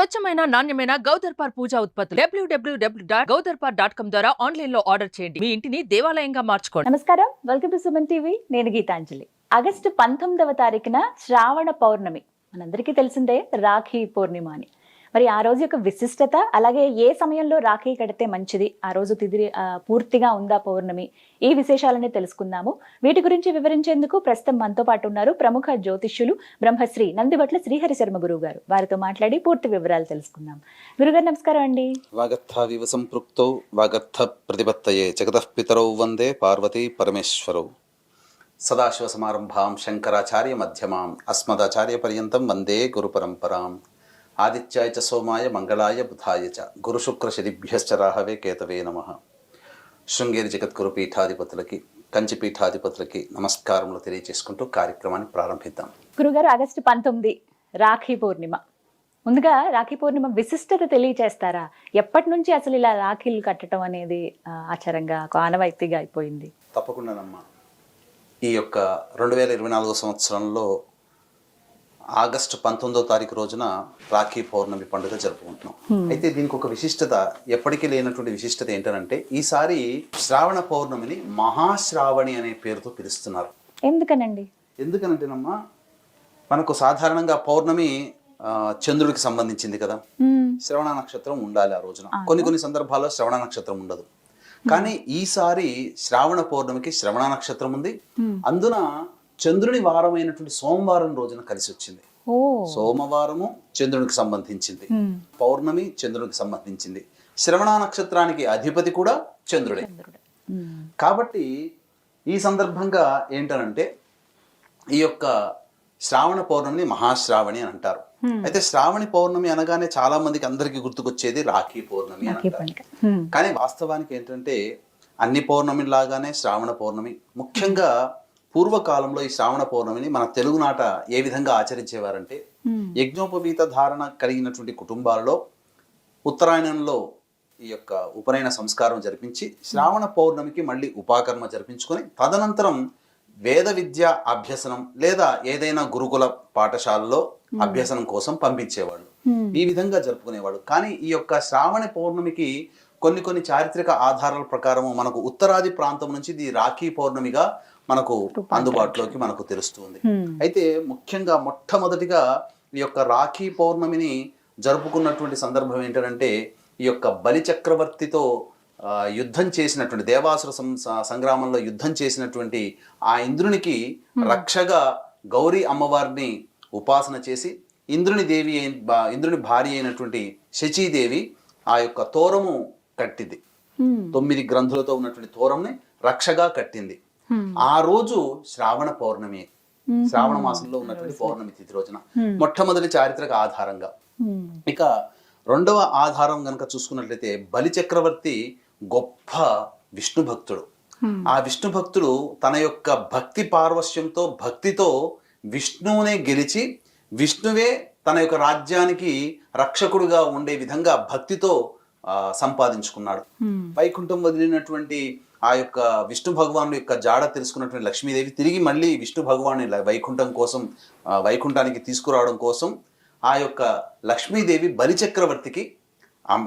స్వచ్ఛమైన నాణ్యమైన గౌదర్పార్ పూజా ఉత్పత్తులు www.gaudarpar.com ద్వారా ఆన్లైన్ లో ఆర్డర్ చేయండి. మీ ఇంటిని దేవాలయంగా మార్చుకోండి. నమస్కారం, వెల్కమ్ టు సుమన్ టీవీ. నేను గీతాంజలి. ఆగస్టు 19వ తారీఖున శ్రావణ పౌర్ణమి. మనందరికీ తెలిసిందే రాఖీ పూర్ణిమ అని. మరి ఆ రోజు యొక్క విశిష్టత, అలాగే ఏ సమయంలో రాఖీ కడితే మంచిది, ఆ రోజు తిథి పూర్తిగా ఉందా పౌర్ణమి, ఈ విశేషాలని తెలుసుకుందాము. వీటి గురించి వివరించేందుకు ప్రస్తుతం మనతో పాటు ఉన్నారు ప్రముఖ జ్యోతిష్యులు బ్రహ్మశ్రీ నందిబట్ల శ్రీహరి శర్మ గురువు గారు. వారితో మాట్లాడి పూర్తి వివరాలు తెలుసుకుందాం. గురుగారు నమస్కారం అండి. వాగర్థావివ సంపృక్తౌ వాగర్థ ప్రతిపత్తయే జగతః పితరౌ వందే పార్వతీ పరమేశ్వరౌ. సదాశివ సమారంభాం శంకరాచార్య మధ్యమాం అస్మదాచార్య పర్యంతం వందే గురు పరంపరాం. ఆదిత్యాయ చ సోమాయ మంగళాయ బుధాయ చ గురు శుక్ర శనిభ్యశ్చ రాహవే కేతవే నమః. శృంగేరి జగద్గురు పీఠాధిపతులకి, కంచి పీఠాధిపతులకి నమస్కారములు తెలియజేసుకుంటూ కార్యక్రమాన్ని ప్రారంభిద్దాం. గురుగారు, ఆగస్టు 19 రాఖీ పూర్ణిమ. ముందుగా రాఖీ పూర్ణిమ విశిష్టత తెలియచేస్తారా? ఎప్పటి నుంచి అసలు ఇలా రాఖీలు కట్టడం అనేది ఆచారంగా, ఆనవాయితీగా అయిపోయింది? తప్పకుండానమ్మా. ఈ యొక్క 2024 సంవత్సరంలో ఆగస్టు 19వ తారీఖు రోజున రాఖీ పౌర్ణమి పండుగ జరుపుకుంటున్నాం. అయితే దీనికి ఒక విశిష్టత, ఎప్పటికీ లేనటువంటి విశిష్టత ఏంటంటే, ఈసారి శ్రావణ పౌర్ణమిని మహాశ్రావణి అనే పేరుతో పిలుస్తున్నారు. ఎందుకనండి? ఎందుకనంటేనమ్మా, మనకు సాధారణంగా పౌర్ణమి చంద్రుడికి సంబంధించింది కదా. శ్రవణ నక్షత్రం ఉండాలి ఆ రోజున. కొన్ని సందర్భాల్లో శ్రవణ నక్షత్రం ఉండదు. కానీ ఈసారి శ్రావణ పౌర్ణమికి శ్రవణ నక్షత్రం ఉంది. అందున చంద్రుని వారమైనటువంటి సోమవారం రోజున కలిసి వచ్చింది. సోమవారము చంద్రునికి సంబంధించింది, పౌర్ణమి చంద్రునికి సంబంధించింది. శ్రవణ నక్షత్రానికి అధిపతి కూడా చంద్రుడే. కాబట్టి ఈ సందర్భంగా ఏంటనంటే, ఈ యొక్క శ్రావణ పౌర్ణమిని మహాశ్రావణి అని అంటారు. అయితే శ్రావణి పౌర్ణమి అనగానే చాలా మందికి అందరికి గుర్తుకొచ్చేది రాఖీ పౌర్ణమి అని అంటారు. కానీ వాస్తవానికి ఏంటంటే, అన్ని పౌర్ణమి లాగానే శ్రావణ పౌర్ణమి, ముఖ్యంగా పూర్వకాలంలో ఈ శ్రావణ పౌర్ణమిని మన తెలుగునాట ఏ విధంగా ఆచరించేవారంటే, యజ్ఞోపవీత ధారణ కలిగినటువంటి కుటుంబాలలో ఉత్తరాయణంలో ఈ యొక్క ఉపనయన సంస్కారం జరిపించి, శ్రావణ పౌర్ణమికి మళ్ళీ ఉపాకర్మ జరిపించుకొని, తదనంతరం వేద విద్య అభ్యసనం లేదా ఏదైనా గురుకుల పాఠశాలలో అభ్యసనం కోసం పంపించేవాళ్ళు. ఈ విధంగా జరుపుకునేవాళ్ళు. కానీ ఈ యొక్క శ్రావణ పౌర్ణమికి కొన్ని చారిత్రక ఆధారాల ప్రకారం మనకు ఉత్తరాది ప్రాంతం నుంచి ఇది రాఖీ పౌర్ణమిగా మనకు అందుబాటులోకి మనకు తెలుస్తుంది. అయితే ముఖ్యంగా మొట్టమొదటిగా ఈ యొక్క రాఖీ పౌర్ణమిని జరుపుకున్నటువంటి సందర్భం ఏంటంటే, ఈ యొక్క బలి చక్రవర్తితో యుద్ధం చేసినటువంటి, దేవాసుర సంగ్రామంలో యుద్ధం చేసినటువంటి ఆ ఇంద్రునికి రక్షగా గౌరీ అమ్మవారిని ఉపాసన చేసి, ఇంద్రుని భార్య అయినటువంటి శచీదేవి ఆ యొక్క తోరము కట్టింది. 9 గ్రంథులతో ఉన్నటువంటి తోరంని రక్షగా కట్టింది. ఆ రోజు శ్రావణ పౌర్ణమి, శ్రావణ మాసంలో ఉన్నటువంటి పౌర్ణమి తిథి రోజున మొట్టమొదటి చారిత్రక ఆధారంగా. ఇక రెండవ ఆధారం గనక చూసుకున్నట్లయితే, బలి చక్రవర్తి గొప్ప విష్ణు భక్తుడు. ఆ విష్ణు భక్తుడు తన యొక్క భక్తి పార్వశ్యంతో, భక్తితో విష్ణువునే గెలిచి, విష్ణువే తన యొక్క రాజ్యానికి రక్షకుడుగా ఉండే విధంగా భక్తితో సంపాదించుకున్నాడు. వైకుంఠం వదిలినటువంటి ఆ యొక్క విష్ణు భగవాను యొక్క జాడ తెలుసుకున్నటువంటి లక్ష్మీదేవి తిరిగి మళ్ళీ విష్ణు భగవాన్ని వైకుంఠానికి తీసుకురావడం కోసం ఆ యొక్క లక్ష్మీదేవి బలిచక్రవర్తికి,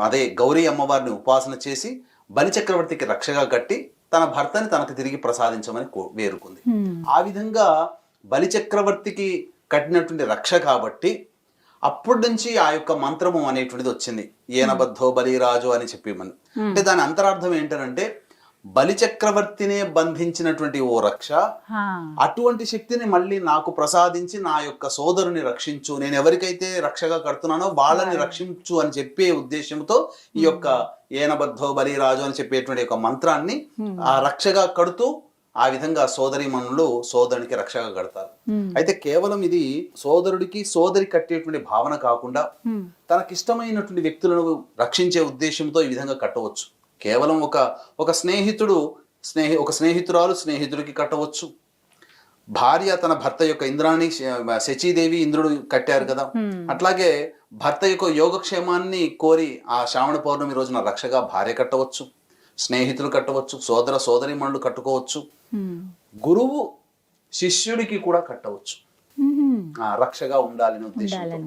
అదే గౌరీ అమ్మవారిని ఉపాసన చేసి బలిచక్రవర్తికి రక్షగా కట్టి తన భర్తని తనకు తిరిగి ప్రసాదించమని వేరుకుంది. ఆ విధంగా బలిచక్రవర్తికి కట్టినటువంటి రక్ష కాబట్టి అప్పటి నుంచి ఆ యొక్క మంత్రము అనేటువంటిది వచ్చింది, ఏనబద్ధో బలిరాజు అని చెప్పి. అంటే దాని అంతరార్థం ఏంటంటే, బలిచక్రవర్తినే బంధించినటువంటి ఓ రక్ష, అటువంటి శక్తిని మళ్ళీ నాకు ప్రసాదించి నా యొక్క సోదరుని రక్షించు, నేను ఎవరికైతే రక్షగా కడుతున్నానో వాళ్ళని రక్షించు అని చెప్పే ఉద్దేశంతో ఈ యొక్క ఏనబద్ధో బలిరాజు అని చెప్పేటువంటి ఒక మంత్రాన్ని ఆ రక్షగా కడుతూ ఆ విధంగా సోదరీమణులు సోదరునికి రక్షగా కడతారు. అయితే కేవలం ఇది సోదరుడికి సోదరి కట్టేటువంటి భావన కాకుండా, తనకిష్టమైనటువంటి వ్యక్తులను రక్షించే ఉద్దేశంతో ఈ విధంగా కట్టవచ్చు. కేవలం ఒక స్నేహితురాలు స్నేహితుడికి కట్టవచ్చు. భార్య తన భర్త యొక్క, ఇంద్రాణి శచీదేవి ఇంద్రుడు కట్టారు కదా, అట్లాగే భర్త యొక్క యోగక్షేమాన్ని కోరి ఆ శ్రావణ పౌర్ణమి రోజున రక్షగా భార్య కట్టవచ్చు, స్నేహితులు కట్టవచ్చు, సోదరీమణులు కట్టుకోవచ్చు, గురువు శిష్యుడికి కూడా కట్టవచ్చు, రక్షగా ఉండాలని ఉద్దేశంతో.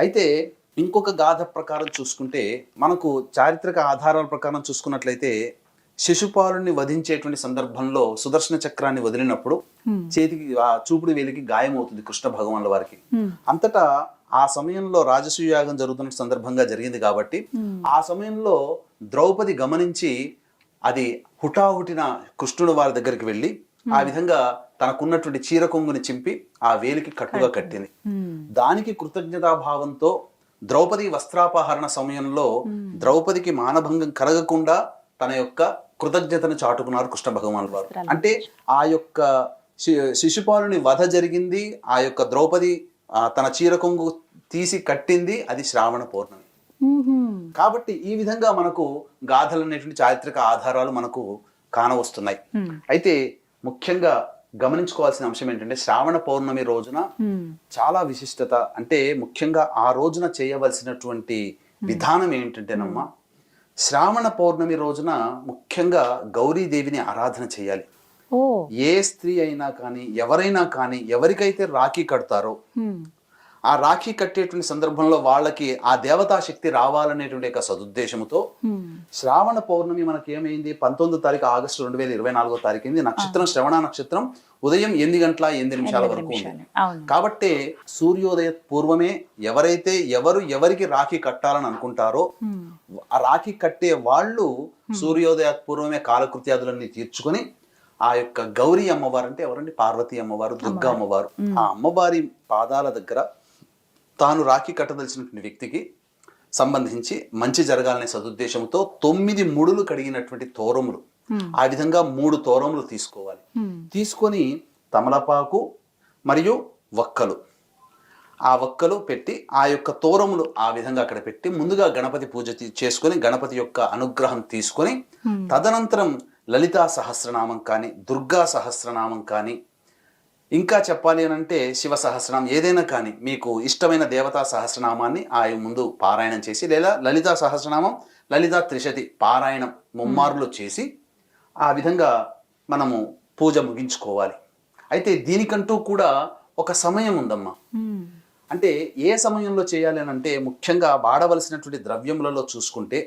అయితే ఇంకొక గాథ ప్రకారం చూసుకుంటే మనకు చారిత్రక ఆధారాల ప్రకారం చూసుకున్నట్లయితే శిశుపాలుని వధించేటువంటి సందర్భంలో సుదర్శన చక్రాన్ని వదిలినప్పుడు చేతికి ఆ చూపుడు వేలికి గాయం అవుతుంది కృష్ణ భగవానుల వారికి. అంతటా ఆ సమయంలో రాజసూయ యాగం జరుగుతున్న సందర్భంగా జరిగింది కాబట్టి ఆ సమయంలో ద్రౌపది గమనించి అది హుటాహుటిన కృష్ణుడు వారి దగ్గరికి వెళ్ళి ఆ విధంగా తనకున్నటువంటి చీర కొంగుని చింపి ఆ వేలికి కట్టుగా కట్టింది. దానికి కృతజ్ఞతాభావంతో ద్రౌపది వస్త్రాపహరణ సమయంలో ద్రౌపదికి మానభంగం కలగకుండా తన యొక్క కృతజ్ఞతను చాటుకున్నారు కృష్ణ భగవానుల వారు. అంటే ఆ యొక్క శిశుపాలుని వధ జరిగింది, ఆ యొక్క ద్రౌపది తన చీర కొంగు తీసి కట్టింది, అది శ్రావణ పౌర్ణమి. కాబట్టి ఈ విధంగా మనకు గాథలు అనేటువంటి చారిత్రక ఆధారాలు మనకు కానవస్తున్నాయి. అయితే ముఖ్యంగా గమనించుకోవాల్సిన అంశం ఏంటంటే శ్రావణ పౌర్ణమి రోజున చాలా విశిష్టత. అంటే ముఖ్యంగా ఆ రోజున చేయవలసినటువంటి విధానం ఏంటంటేనమ్మా, శ్రావణ పౌర్ణమి రోజున ముఖ్యంగా గౌరీదేవిని ఆరాధన చేయాలి. ఏ స్త్రీ అయినా కానీ ఎవరైనా కానీ ఎవరికైతే రాఖీ కడతారో ఆ రాఖీ కట్టేటువంటి సందర్భంలో వాళ్ళకి ఆ దేవతా శక్తి రావాలనేటువంటి ఒక సదుద్దేశంతో శ్రావణ పౌర్ణమి మనకి ఏమైంది 19వ తారీఖు ఆగస్టు 2024వ తారీఖు నక్షత్రం శ్రవణ నక్షత్రం ఉదయం 8:08 వరకు ఉంది. కాబట్టి సూర్యోదయ పూర్వమే ఎవరికి రాఖీ కట్టాలని అనుకుంటారో ఆ రాఖీ కట్టే వాళ్ళు సూర్యోదయ పూర్వమే కాలకృత్యాదులన్నీ తీర్చుకొని ఆ యొక్క గౌరీ అమ్మవారు అంటే ఎవరండి, పార్వతీ అమ్మవారు, దుర్గా అమ్మవారు, ఆ అమ్మవారి పాదాల దగ్గర తాను రాఖీ కట్టదలిచినటువంటి వ్యక్తికి సంబంధించి మంచి జరగాలనే సదుద్దేశంతో 9 ముడులు కడిగినటువంటి తోరములు, ఆ విధంగా 3 తోరములు తీసుకోవాలి. తీసుకొని తమలపాకు మరియు వక్కలు, ఆ వక్కలు పెట్టి ఆ యొక్క తోరములు ఆ విధంగా అక్కడ పెట్టి ముందుగా గణపతి పూజ చేసుకొని గణపతి యొక్క అనుగ్రహం తీసుకొని తదనంతరం లలితా సహస్రనామం కానీ దుర్గా సహస్రనామం కానీ ఇంకా చెప్పాలి అని అంటే శివ సహస్రనామం ఏదైనా కానీ మీకు ఇష్టమైన దేవతా సహస్రనామాన్ని ఆ ముందు పారాయణం చేసి లేదా లలితా సహస్రనామం లలితా త్రిశతి పారాయణం ముమ్మారులు చేసి ఆ విధంగా మనము పూజ ముగించుకోవాలి. అయితే దీనికంటూ కూడా ఒక సమయం ఉందమ్మా. అంటే ఏ సమయంలో చేయాలి అని అంటే ముఖ్యంగా వాడవలసినటువంటి ద్రవ్యములలో చూసుకుంటే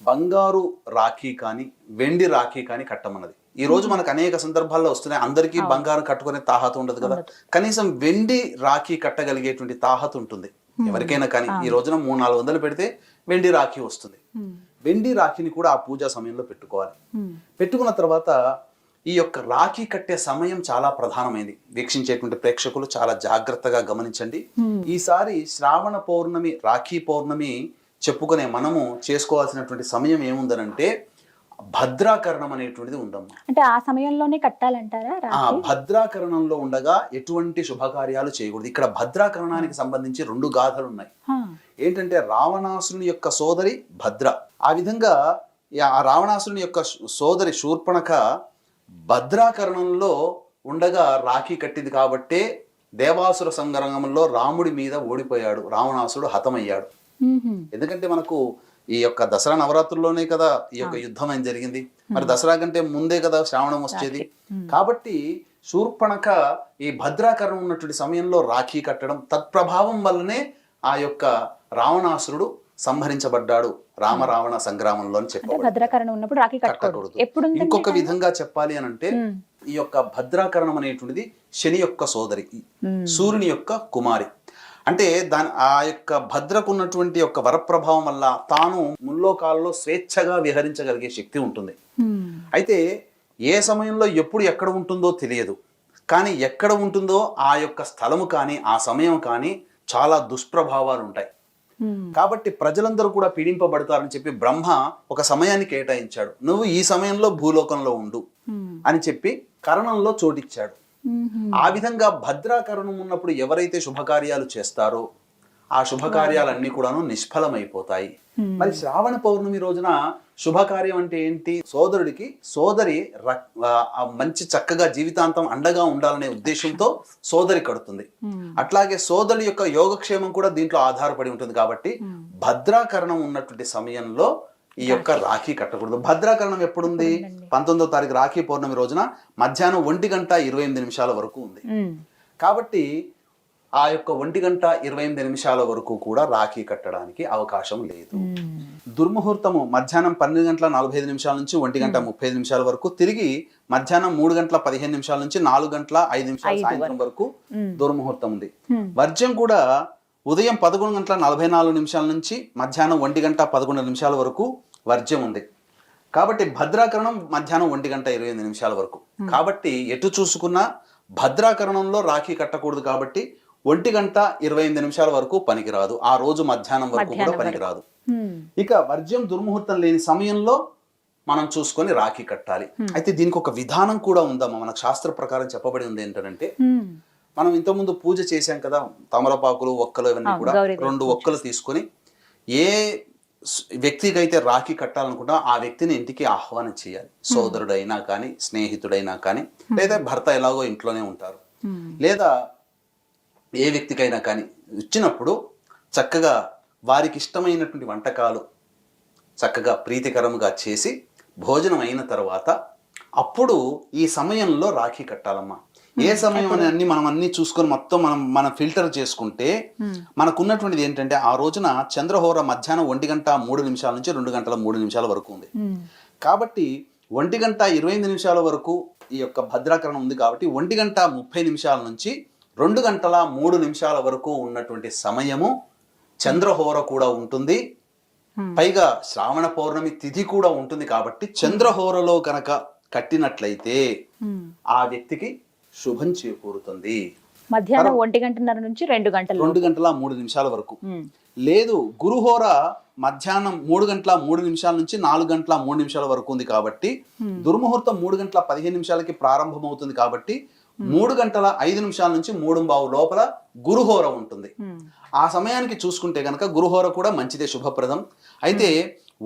బంగారు రాఖీ కానీ వెండి రాఖీ కానీ కట్టమన్నది. ఈ రోజు మనకు అనేక సందర్భాల్లో వస్తున్నాయి. అందరికీ బంగారం కట్టుకునే తాహత ఉండదు కదా, కనీసం వెండి రాఖీ కట్టగలిగేటువంటి తాహత ఉంటుంది ఎవరికైనా కానీ. ఈ రోజున 300-400 పెడితే వెండి రాఖీ వస్తుంది. వెండి రాఖీని కూడా ఆ పూజా సమయంలో పెట్టుకోవాలి. పెట్టుకున్న తర్వాత ఈ యొక్క రాఖీ కట్టే సమయం చాలా ప్రధానమైంది. వీక్షించేటువంటి ప్రేక్షకులు చాలా జాగ్రత్తగా గమనించండి. ఈసారి శ్రావణ పౌర్ణమి రాఖీ పౌర్ణమి చెప్పుకునే మనము చేసుకోవాల్సినటువంటి సమయం ఏముందనంటే భద్రాకరణం అనేటువంటిది ఉందమ్మా. అంటే ఆ సమయంలోనే కట్టాలంటారా? ఆ భద్రాకరణంలో ఉండగా ఎటువంటి శుభకార్యాలు చేయకూడదు. ఇక్కడ భద్రాకరణానికి సంబంధించి 2 గాథలు ఉన్నాయి. ఏంటంటే రావణాసురుని యొక్క సోదరి భద్ర, ఆ విధంగా ఆ రావణాసురుని యొక్క సోదరి శూర్పణఖ భద్రాకరణంలో ఉండగా రాఖీ కట్టింది కాబట్టే దేవాసుర సంగ్రామంలో రాముడి మీద ఓడిపోయాడు, రావణాసురుడు హతమయ్యాడు. ఎందుకంటే మనకు ఈ యొక్క దసరా నవరాత్రుల్లోనే కదా ఈ యొక్క యుద్ధం అని జరిగింది. మరి దసరా కంటే ముందే కదా శ్రావణం వచ్చేది. కాబట్టి శూర్పణఖ ఈ భద్రాకరణం ఉన్నటువంటి సమయంలో రాఖీ కట్టడం తత్ప్రభావం వల్లనే ఆ యొక్క రావణాసురుడు సంహరించబడ్డాడు రామరావణ సంగ్రామంలో అని చెప్పారు. భద్రాకరణం ఉన్నప్పుడు రాఖీ కట్టకూడదు. ఇంకొక విధంగా చెప్పాలి అని అంటే ఈ యొక్క భద్రాకరణం అనేటువంటిది శని యొక్క సోదరి, సూర్యుని యొక్క కుమారి. అంటే ఆ యొక్క భద్రకు ఉన్నటువంటి యొక్క వరప్రభావం వల్ల తాను ముల్లోకాలలో స్వేచ్ఛగా విహరించగలిగే శక్తి ఉంటుంది. అయితే ఏ సమయంలో ఎప్పుడు ఎక్కడ ఉంటుందో తెలియదు, కానీ ఎక్కడ ఉంటుందో ఆ యొక్క స్థలము కానీ ఆ సమయం కానీ చాలా దుష్ప్రభావాలు ఉంటాయి. కాబట్టి ప్రజలందరూ కూడా పీడింపబడతారని చెప్పి బ్రహ్మ ఒక సమయాన్ని కేటాయించాడు. నువ్వు ఈ సమయంలో భూలోకంలో ఉండు అని చెప్పి కరణంలో చోటిచ్చాడు. ఆ విధంగా భద్రాకరణం ఉన్నప్పుడు ఎవరైతే శుభకార్యాలు చేస్తారో ఆ శుభకార్యాలన్నీ కూడాను నిష్ఫలమైపోతాయి. మరి శ్రావణ పౌర్ణమి రోజున శుభకార్యం అంటే ఏంటి? సోదరుడికి సోదరి మంచి చక్కగా జీవితాంతం అండగా ఉండాలనే ఉద్దేశంతో సోదరి కడుతుంది. అట్లాగే సోదరుడి యొక్క యోగక్షేమం కూడా దీంట్లో ఆధారపడి ఉంటుంది. కాబట్టి భద్రాకరణం ఉన్నటువంటి సమయంలో ఈ యొక్క రాఖీ కట్టకూడదు. భద్రాకరణం ఎప్పుడుంది? 19వ తారీఖు రాఖీ పౌర్ణమి రోజున మధ్యాహ్నం 1:28 వరకు ఉంది. కాబట్టి ఆ యొక్క 1:28 వరకు కూడా రాఖీ కట్టడానికి అవకాశం లేదు. దుర్ముహూర్తము మధ్యాహ్నం 12:45 నుంచి 1:35 వరకు, తిరిగి మధ్యాహ్నం 3:15 నుంచి 4:05 సాయంత్రం వరకు దుర్ముహూర్తం ఉంది. వర్జ్యం కూడా ఉదయం 11:44 నుంచి మధ్యాహ్నం 1:11 వరకు వర్జ్యం ఉంది. కాబట్టి భద్రాకరణం మధ్యాహ్నం 1:28 వరకు. కాబట్టి ఎటు చూసుకున్నా భద్రాకరణంలో రాఖీ కట్టకూడదు. కాబట్టి 1:28 వరకు పనికిరాదు. ఆ రోజు మధ్యాహ్నం వరకు కూడా పనికిరాదు. ఇక వర్జ్యం దుర్ముహూర్తం లేని సమయంలో మనం చూసుకొని రాఖీ కట్టాలి. అయితే దీనికి ఒక విధానం కూడా ఉందమ్మా. మన శాస్త్ర ప్రకారం చెప్పబడి ఉంది ఏంటంటే, మనం ఇంతకుముందు పూజ చేశాం కదా, తమలపాకులు, ఒక్కలు, ఇవన్నీ కూడా 2 ఒక్కలు తీసుకొని ఏ వ్యక్తికి అయితే రాఖీ కట్టాలనుకుంటా ఆ వ్యక్తిని ఇంటికి ఆహ్వానం చేయాలి. సోదరుడైనా కానీ, స్నేహితుడైనా కానీ, లేదా భర్త ఎలాగో ఇంట్లోనే ఉంటారు, లేదా ఏ వ్యక్తికైనా కానీ ఇచ్చినప్పుడు చక్కగా వారికి ఇష్టమైనటువంటి వంటకాలు చక్కగా ప్రీతికరముగా చేసి భోజనం అయిన తర్వాత అప్పుడు ఈ సమయంలో రాఖీ కట్టాలమ్మా. ఏ సమయం అని అన్ని మనం అన్ని చూసుకొని మొత్తం మనం ఫిల్టర్ చేసుకుంటే మనకున్నటువంటిది ఏంటంటే, ఆ రోజున చంద్రహోర మధ్యాహ్నం 1:03 నుంచి 2:03 వరకు ఉంది. కాబట్టి 1:25 వరకు ఈ యొక్క భద్రాకరణం ఉంది. కాబట్టి 1:30 నుంచి 2:03 వరకు ఉన్నటువంటి సమయము చంద్రహోర కూడా ఉంటుంది. పైగా శ్రావణ పౌర్ణమి తిథి కూడా ఉంటుంది. కాబట్టి చంద్రహోరలో కనుక కట్టినట్లయితే ఆ వ్యక్తికి శుభం చేకూరుతుంది. మధ్యాహ్నం 1:30 నుంచి 2:03 వరకు. లేదు, గురుహోర మధ్యాహ్నం 3:03 నుంచి 4:03 వరకు ఉంది. కాబట్టి దుర్ముహూర్తం 3:15 ప్రారంభమవుతుంది. కాబట్టి 3:05 నుంచి 3:15 లోపల గురుహోర ఉంటుంది. ఆ సమయానికి చూసుకుంటే కనుక గురుహోర కూడా మంచిదే, శుభప్రదం. అయితే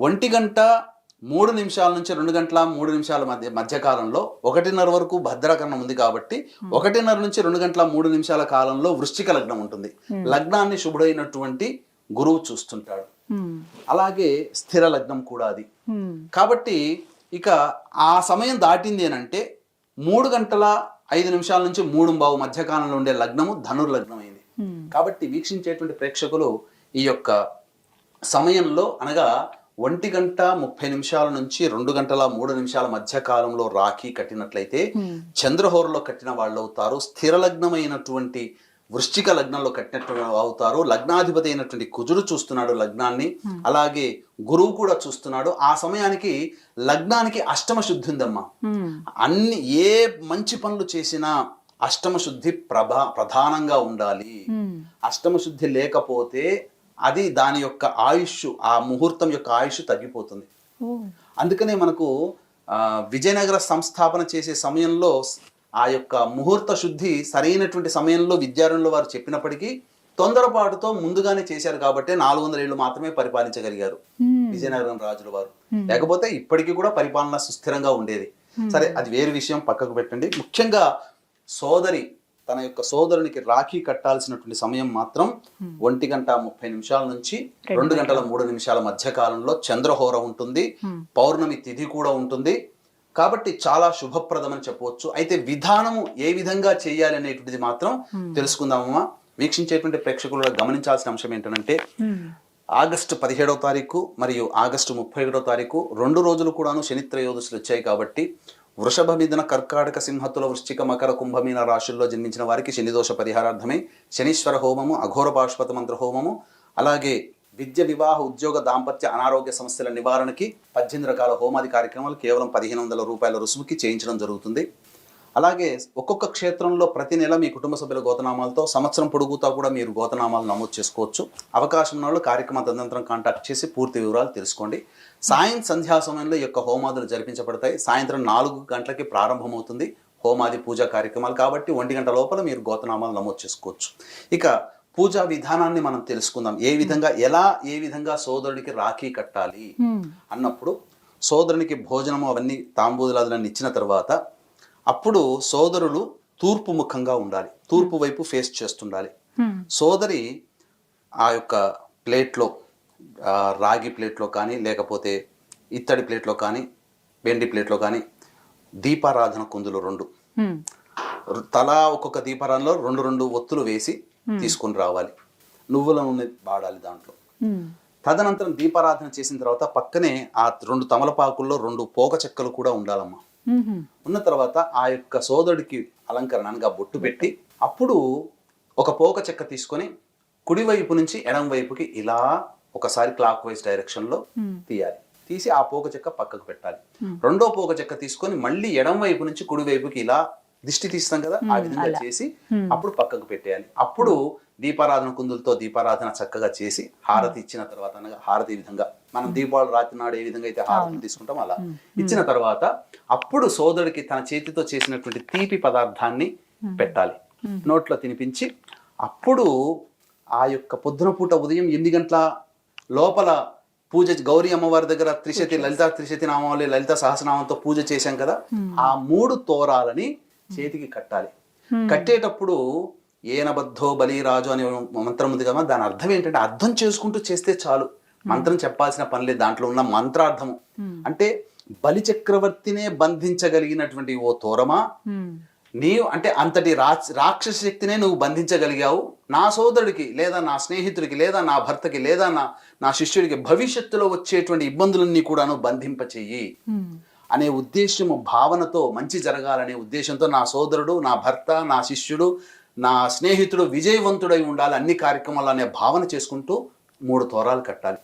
1:03 నుంచి 2:03 మధ్యకాలంలో 1:30 వరకు భద్రాకరణం ఉంది. కాబట్టి 1:30 నుంచి 2:03 కాలంలో వృశ్చిక లగ్నం ఉంటుంది. లగ్నాన్ని శుభుడైనటువంటి గురువు చూస్తుంటాడు. అలాగే స్థిర లగ్నం కూడా అది. కాబట్టి ఇక ఆ సమయం దాటింది అనంటే 3:05 నుంచి 3:15 మధ్యకాలంలో ఉండే లగ్నము ధనుర్లగ్నం అయింది. కాబట్టి వీక్షించేటువంటి ప్రేక్షకులు ఈ యొక్క సమయంలో అనగా 1:30 నుంచి 2:03 మధ్య కాలంలో రాఖీ కట్టినట్లయితే చంద్రహోరలో కట్టిన వాళ్ళు అవుతారు. స్థిర లగ్నమైనటువంటి వృశ్చిక లగ్నంలో కట్టినట్టు అవుతారు. లగ్నాధిపతి అయినటువంటి కుజుడు చూస్తున్నాడు లగ్నాన్ని, అలాగే గురువు కూడా చూస్తున్నాడు. ఆ సమయానికి లగ్నానికి అష్టమ శుద్ధి ఉందమ్మా. అన్ని ఏ మంచి పనులు చేసినా అష్టమ శుద్ధి ప్రధానంగా ఉండాలి. అష్టమ శుద్ధి లేకపోతే అది దాని యొక్క ఆయుష్, ఆ ముహూర్తం యొక్క ఆయుష్ తగ్గిపోతుంది. అందుకనే మనకు విజయనగర సంస్థాపన చేసే సమయంలో ఆ యొక్క ముహూర్త శుద్ధి సరైనటువంటి సమయంలో విద్యారణ్యుల వారు చెప్పినప్పటికీ తొందరపాటుతో ముందుగానే చేశారు. కాబట్టి 400 ఏళ్ళు మాత్రమే పరిపాలించగలిగారు విజయనగరం రాజుల వారు. లేకపోతే ఇప్పటికీ కూడా పరిపాలన సుస్థిరంగా ఉండేది. సరే, అది వేరే విషయం, పక్కకు పెట్టండి. ముఖ్యంగా సోదరి తన యొక్క సోదరునికి రాఖీ కట్టాల్సినటువంటి సమయం మాత్రం 1:30 నుంచి 2:03 మధ్య కాలంలో చంద్రహోర ఉంటుంది. పౌర్ణమి తిథి కూడా ఉంటుంది. కాబట్టి చాలా శుభప్రదం అని చెప్పవచ్చు. అయితే విధానము ఏ విధంగా చేయాలి అనేటువంటిది మాత్రం తెలుసుకుందామమ్మా. వీక్షించేటువంటి ప్రేక్షకులు గమనించాల్సిన అంశం ఏంటంటే, ఆగస్టు 17వ తారీఖు మరియు ఆగస్టు 31వ తారీఖు 2 రోజులు కూడాను శనిత్రయోదశులు వచ్చాయి. కాబట్టి వృషభ మిథున కర్కాటక సింహతుల వృశ్చిక మకర కుంభమీన రాశుల్లో జన్మించిన వారికి శనిదోష పరిహారార్థమై శనీశ్వర హోమము, అఘోర పాశుపత మంత్ర హోమము, అలాగే విద్య, వివాహ, ఉద్యోగ, దాంపత్య, అనారోగ్య సమస్యల నివారణకి 18 రకాల హోమాది కార్యక్రమాలు కేవలం 1500 రూపాయల రుసుముకి చేయించడం జరుగుతుంది. అలాగే ఒక్కొక్క క్షేత్రంలో ప్రతి నెల మీ కుటుంబ సభ్యుల గోతనామాలతో సంవత్సరం పొడుగుతా కూడా మీరు గోతనామాలు నమోదు చేసుకోవచ్చు. అవకాశం ఉన్న వాళ్ళు కార్యక్రమ తదనంతరం కాంటాక్ట్ చేసి పూర్తి వివరాలు తెలుసుకోండి. సంధ్యా సమయంలో ఈ యొక్క హోమాదులు జరిపించబడతాయి. సాయంత్రం 4 గంటలకి ప్రారంభమవుతుంది హోమాది పూజా కార్యక్రమాలు. కాబట్టి 1 గంట లోపల మీరు గోతనామాలు నమోదు చేసుకోవచ్చు. ఇక పూజా విధానాన్ని మనం తెలుసుకుందాం. ఏ విధంగా సోదరుడికి రాఖీ కట్టాలి అన్నప్పుడు, సోదరునికి భోజనము అవన్నీ తాంబూలాదులన్నీ ఇచ్చిన తర్వాత అప్పుడు సోదరులు తూర్పు ముఖంగా ఉండాలి, తూర్పు వైపు ఫేస్ చేస్తుండాలి. సోదరి ఆ యొక్క ప్లేట్లో, రాగి ప్లేట్లో కానీ లేకపోతే ఇత్తడి ప్లేట్లో కానీ వెండి ప్లేట్లో కానీ దీపారాధన కుందులు 2 తలా ఒక్కొక్క దీపారాధనలో 2 ఒత్తులు వేసి తీసుకొని రావాలి, నువ్వుల నూనె వాడాలి దాంట్లో. ఉమ్. తదనంతరం దీపారాధన చేసిన తర్వాత పక్కనే ఆ 2 తమలపాకుల్లో 2 పోక చెక్కలు కూడా ఉండాలమ్మా. ఉహుం. ఉన్న తర్వాత ఆ యొక్క సోదరుడికి అలంకరణగా బొట్టు పెట్టి అప్పుడు ఒక పోక చెక్క తీసుకొని కుడివైపు నుంచి ఎడం వైపుకి ఇలా ఒకసారి క్లాక్ వైజ్ డైరెక్షన్ లో తీయాలి. తీసి ఆ పోక చెక్క పక్కకు పెట్టాలి. రెండో పోక చెక్క తీసుకొని మళ్ళీ ఎడం వైపు నుంచి కుడి వైపుకి ఇలా దిష్టి తీస్తాం కదా, ఆ విధంగా చేసి అప్పుడు పక్కకు పెట్టేయాలి. అప్పుడు దీపారాధన కుందులతో దీపారాధన చక్కగా చేసి హారతి ఇచ్చిన తర్వాత, అనగా హారతి విధంగా మనం దీపావళి రాత్రి నాడు ఏ విధంగా అయితే హారతి తీసుకుంటాం అలా ఇచ్చిన తర్వాత అప్పుడు సోదరుడికి తన చేతితో చేసినటువంటి తీపి పదార్థాన్ని పెట్టాలి, నోట్లో తినిపించి అప్పుడు ఆ యొక్క పొద్దున పూట ఉదయం 8 గంటల లోపల పూజ, గౌరీ అమ్మవారి దగ్గర త్రిశతి, లలిత త్రిశతి నామావళి, లలిత సహస్రనామంతో పూజ చేశాం కదా, ఆ 3 తోరాలని చేతికి కట్టాలి. కట్టేటప్పుడు ఏనబద్ధో బలిరాజు అనే మంత్రం ఉంది కదా, దాని అర్థం ఏంటంటే అర్థం చేసుకుంటూ చేస్తే చాలు, మంత్రం చెప్పాల్సిన పని లేదు. దాంట్లో ఉన్న మంత్రార్థము అంటే బలి చక్రవర్తినే బంధించగలిగినటువంటి ఓ తోరమా, నీవు అంటే అంతటి రాక్షస శక్తినే నువ్వు బంధించగలిగావు, నా సోదరుడికి లేదా నా స్నేహితుడికి లేదా నా భర్తకి లేదా నా శిష్యుడికి భవిష్యత్తులో వచ్చేటువంటి ఇబ్బందులన్నీ కూడాను బంధింపచేయి అనే ఉద్దేశము, భావనతో మంచి జరగాలనే ఉద్దేశంతో నా సోదరుడు, నా భర్త, నా శిష్యుడు, నా స్నేహితుడు విజయవంతుడై ఉండాలి అన్ని కార్యక్రమాలు అనే భావన చేసుకుంటూ 3 తోరాలు కట్టాలి.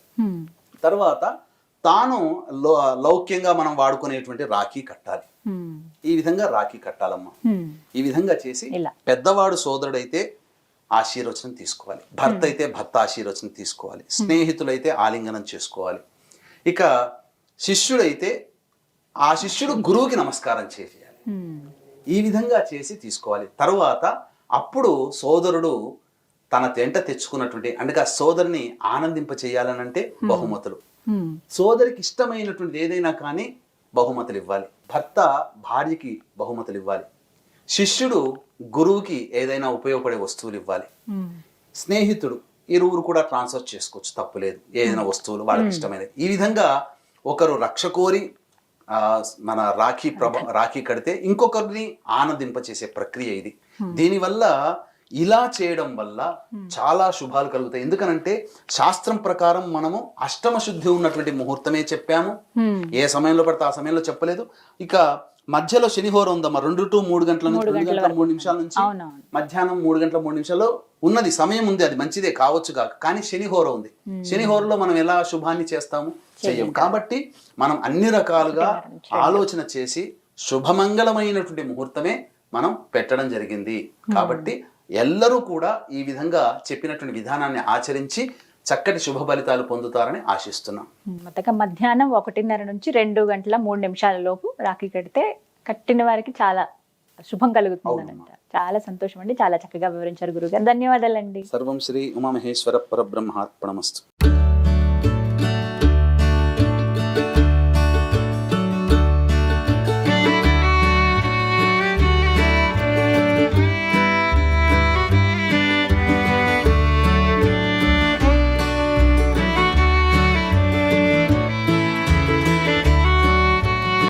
తర్వాత తాను లౌక్యంగా మనం వాడుకునేటువంటి రాఖీ కట్టాలి. ఈ విధంగా రాఖీ కట్టాలమ్మా. ఈ విధంగా చేసి పెద్దవాడు సోదరుడైతే ఆశీర్వచనం తీసుకోవాలి, భర్త అయితే భర్త ఆశీర్వచనం తీసుకోవాలి, స్నేహితులైతే ఆలింగనం చేసుకోవాలి. ఇక శిష్యుడైతే ఆ శిష్యుడు గురువుకి నమస్కారం చేయాలి. ఈ విధంగా చేసి తీసుకోవాలి. తర్వాత అప్పుడు సోదరుడు తన వెంట తెచ్చుకున్నటువంటి అంటే ఆ సోదరుని ఆనందింప చేయాలనంటే బహుమతులు, సోదరికి ఇష్టమైనటువంటి ఏదైనా కానీ బహుమతులు ఇవ్వాలి. భర్త భార్యకి బహుమతులు ఇవ్వాలి. శిష్యుడు గురువుకి ఏదైనా ఉపయోగపడే వస్తువులు ఇవ్వాలి. స్నేహితుడు ఇరువురు కూడా ట్రాన్స్ఫర్ చేసుకోవచ్చు, తప్పులేదు, ఏదైనా వస్తువులు వాళ్ళకి ఇష్టమైనది. ఈ విధంగా ఒకరు రక్ష కోరి మన రాఖీ కడితే ఇంకొకరిని ఆనందింపచేసే ప్రక్రియ ఇది. దీనివల్ల ఇలా చేయడం వల్ల చాలా శుభాలు కలుగుతాయి. ఎందుకనంటే శాస్త్రం ప్రకారం మనము అష్టమ శుద్ధి ఉన్నటువంటి ముహూర్తమే చెప్పాము, ఏ సమయంలో పడితే ఆ సమయంలో చెప్పలేదు. ఇక మధ్యలో శనిహోరం ఉందమ్మా, 2 to 3 గంటల నుంచి 2 గంటల 3 నిమిషాల నుంచి మధ్యాహ్నం 3 గంటల 3 నిమిషాల్లో ఉన్నది సమయం ఉంది, అది మంచిదే కావచ్చు కాక, కానీ శనిహోరం ఉంది. శనిహోరంలో మనం ఎలా శుభాన్ని చేస్తాము, చెయ్యము. కాబట్టి మనం అన్ని రకాలుగా ఆలోచన చేసి శుభమంగళమైనటువంటి ముహూర్తమే మనం పెట్టడం జరిగింది. కాబట్టి ఎల్లరూ కూడా ఈ విధంగా చెప్పినటువంటి విధానాన్ని ఆచరించి చక్కటి శుభ ఫలితాలు పొందుతారని ఆశిస్తున్నాం. మొత్తగా మధ్యాహ్నం 1:30 నుంచి 2 గంటల 3 నిమిషాల లోపు రాఖీ కడితే కట్టిన వారికి చాలా శుభం కలుగుతుందనంట. చాలా సంతోషం అండి, చాలా చక్కగా వివరించారు గురుగారు. ధన్యవాదాలండి. సర్వం శ్రీ ఉమామహేశ్వర పరబ్రహ్మార్పణమస్తు.